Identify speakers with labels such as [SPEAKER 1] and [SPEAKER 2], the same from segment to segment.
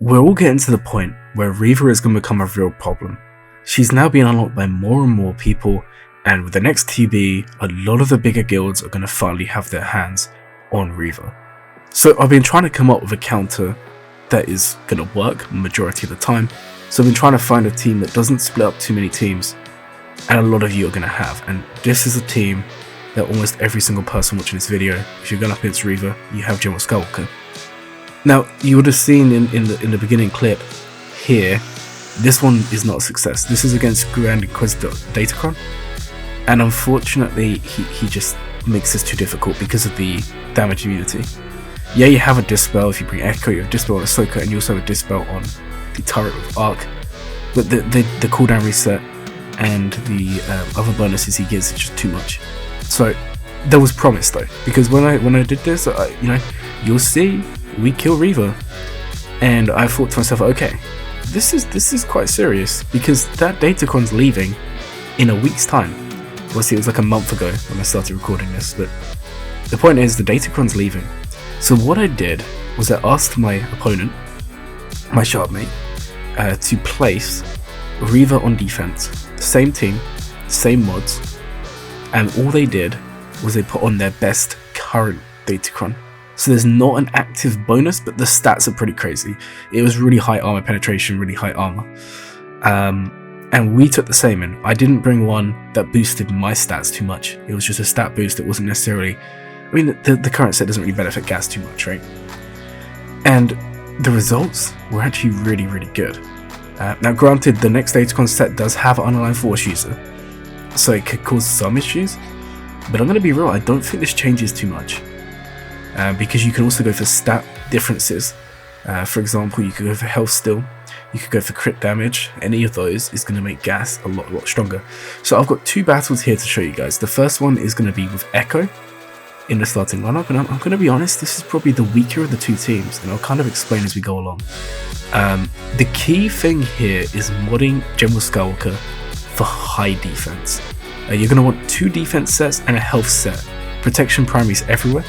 [SPEAKER 1] we're all getting to the point where Reva is going to become a real problem. She's now being unlocked by more and more people, and with the next TB, a lot of the bigger guilds are going to finally have their hands on Reva. So I've been trying to come up with a counter that is going to work majority of the time. So I've been trying to find a team that doesn't split up too many teams, and a lot of you are going to have. And this is a team that almost every single person watching this video, if you're going up against Reva, you have General Skywalker. Now, you would have seen in the beginning clip here, this one is not a success. This is against Grand Inquisitor Datacron, and unfortunately, he just makes this too difficult because of the damage immunity. Yeah, you have a Dispel if you bring Echo, you have Dispel on Ahsoka, and you also have a Dispel on the turret with Arc, but the cooldown reset and the other bonuses he gives is just too much. So there was promise though, because when I did this, you'll see we kill Reva, and I thought to myself, okay, this is quite serious, because that Datacron's leaving in a week's time. Obviously, it was like a month ago when I started recording this, but the point is the Datacron's leaving. So what I did was I asked my opponent, my shardmate, to place Reva on defense, same team, same mods, and all they did was they put on their best current Datacron. So there's not an active bonus, but the stats are pretty crazy. It was really high armor penetration, really high armor. And we took the same in. I didn't bring one that boosted my stats too much. It was just a stat boost. It wasn't necessarily... I mean, the current set doesn't really benefit gas too much, right? And the results were actually really, really good. Now, granted, the next Datacron set does have an unaligned Force user, so it could cause some issues, but I'm going to be real, I don't think this changes too much. Because you can also go for stat differences. For example, you could go for health steal, you could go for crit damage. Any of those is going to make gas a lot stronger. So I've got two battles here to show you guys. The first one is going to be with Echo in the starting lineup, and I'm going to be honest, this is probably the weaker of the two teams, and I'll kind of explain as we go along. The key thing here is modding General Skywalker for high defense. You're going to want two defense sets and a health set. Protection primaries everywhere.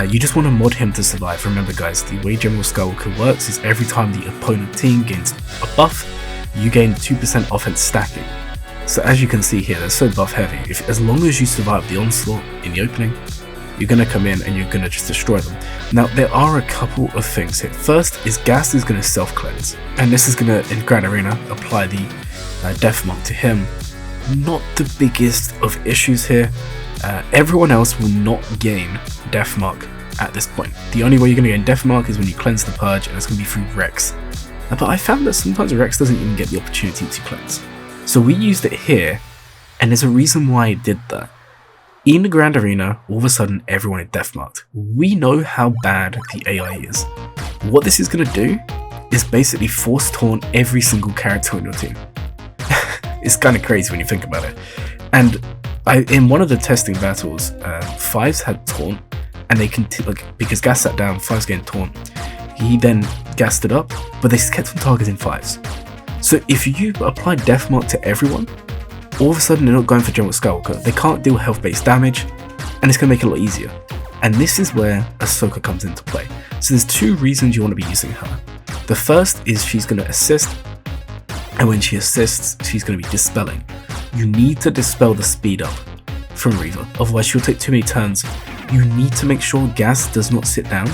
[SPEAKER 1] You just want to mod him to survive. Remember guys, the way General Skywalker works is every time the opponent team gains a buff, you gain 2% offense stacking. So as you can see here, they're so buff heavy. As long as you survive the onslaught in the opening, you're going to come in and you're going to just destroy them. Now, there are a couple of things here. First is Gas is going to self-cleanse, and this is going to, in Grand Arena, apply the Death Mark to him. Not the biggest of issues here. Everyone else will not gain Death Mark at this point. The only way you're going to gain Death Mark is when you cleanse the Purge, and it's going to be through Rex. But I found that sometimes Rex doesn't even get the opportunity to cleanse. So we used it here, and there's a reason why I did that. In the Grand Arena, all of a sudden everyone is Death Marked. We know how bad the AI is. What this is going to do is basically force taunt every single character on your team. It's kind of crazy when you think about it. And in one of the testing battles, Fives had taunt, and they because Gas sat down, Fives getting taunt. He then gassed it up, but they kept on targeting Fives. So if you apply Death Mark to everyone, all of a sudden they're not going for General Skywalker. They can't deal health-based damage, and it's going to make it a lot easier. And this is where Ahsoka comes into play. So there's two reasons you want to be using her. The first is she's going to assist, and when she assists, she's going to be dispelling. You need to dispel the speed up from Reva, otherwise she'll take too many turns. You need to make sure Gas does not sit down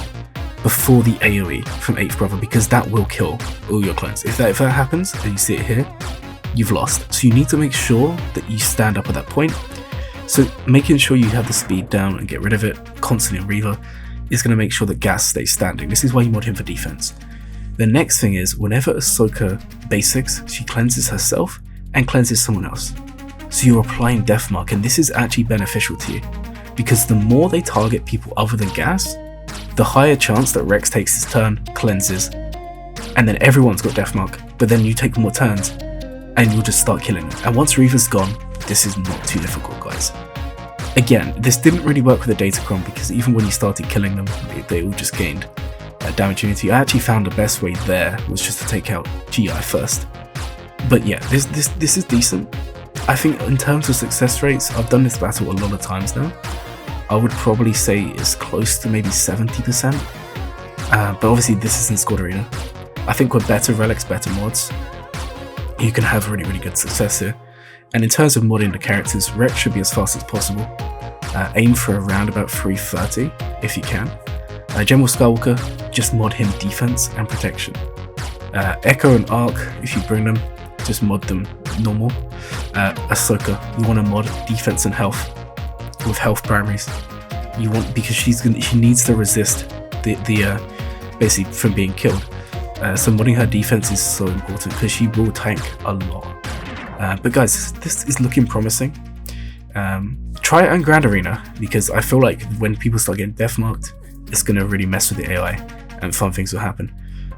[SPEAKER 1] before the AoE from 8th Brother, because that will kill all your clones. If that happens, and you see it here, you've lost. So you need to make sure that you stand up at that point. So making sure you have the speed down and get rid of it constantly in Reva is going to make sure that Gas stays standing. This is why you mod him for defense. The next thing is, whenever Ahsoka basics, she cleanses herself and cleanses someone else. So you're applying Death Mark, and this is actually beneficial to you, because the more they target people other than Gas, the higher chance that Rex takes his turn, cleanses, and then everyone's got Death Mark, but then you take more turns, and you'll just start killing them. And once Reva's gone, this is not too difficult, guys. Again, this didn't really work with the Datacron, because even when you started killing them, they all just gained damage unity. I actually found the best way there was just to take out GI first. But yeah, this is decent. I think in terms of success rates, I've done this battle a lot of times now. I would probably say it's close to maybe 70%. But obviously this is in Squad Arena. I think with better relics, better mods, you can have really good success here. And in terms of modding the characters, Rex should be as fast as possible. Aim for around about 330 if you can. General Skywalker, just mod him defense and protection. Echo and Arc, if you bring them, just mod them normal. Ahsoka, you want to mod defense and health with health primaries. You want, because she needs to resist the basically from being killed. So modding her defense is so important because she will tank a lot. But guys, this is looking promising. Try it on Grand Arena, because I feel like when people start getting deathmarked, it's going to really mess with the AI and fun things will happen.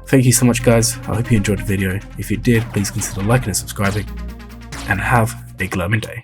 [SPEAKER 1] Thank you so much, guys. I hope you enjoyed the video. If you did, please consider liking and subscribing, and have a glowing day.